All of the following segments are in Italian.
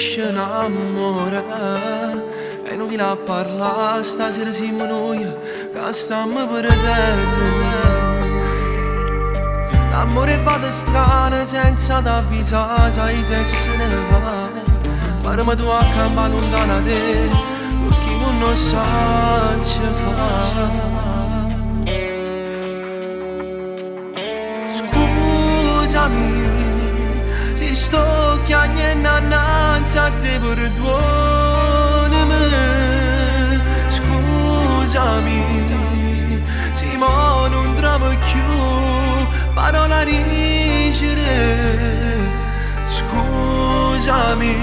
si innamora. È inutile a parlare, stasera siamo noi che stiamo perdendo. L'amore va da strada senza t'avvisare, sai se se ne va. Ma tu accampa lontana da te, perché non lo sa che fa. Scusami, se sto chiedendo innanzi a te, perdonami. Scusami, se mo non trovo più parola a dicere. Scusami,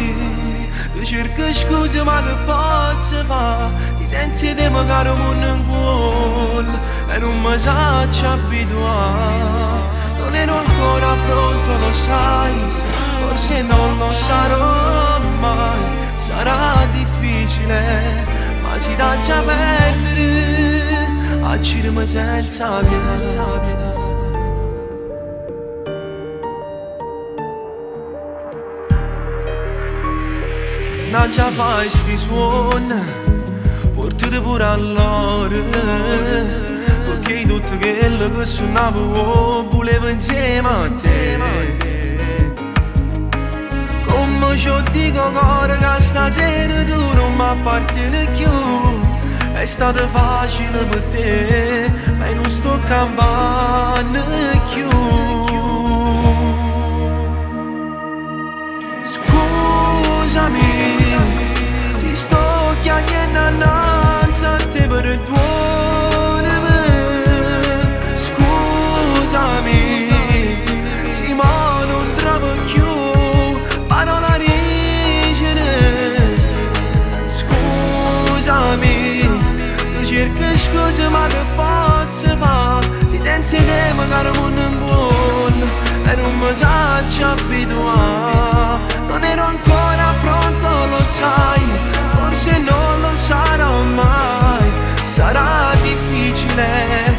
tu cerchi scuse ma che posso fare? Se senza te magari non in cuore e non mi saccio abituare. Non ero ancora pronto, lo sai, forse non lo sarò mai. Sarà difficile, ma si dà già perdere a cirma senza pietà. Non già fai sti suoni, portati pure all'ora, perché tutto quello che suonavo volevo insieme a te. Come ci dico ancora che stasera tu non mi appartieni più. È stato facile per te, ma non sto campando più. Scusami, ti sto chiedendo innanzi a te, perdonami. Scusami, se mo non trovo più parola a dicere. Scusami, tu cerchi scuse ma che posso fare? Se senza te magari non in cuore e non mi saccio abituare. Non ero ancora pronto, lo sai, forse non lo sarò mai. Sarà difficile,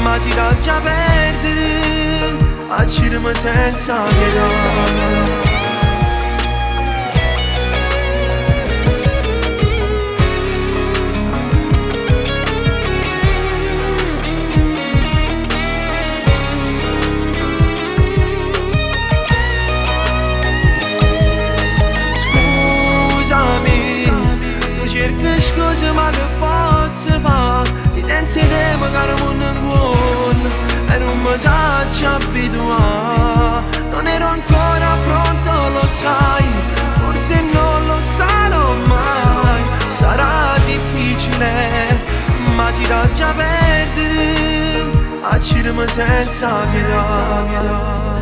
ma si dà già perdere a cirma senza pietà. Scuse ma che posso fare? Se senza te magari non in cuore e non mi saccio abituare. Non ero ancora pronto, lo sai, forse non lo sarò mai. Sarà difficile, ma si dà già perdere a cirma senza pietà.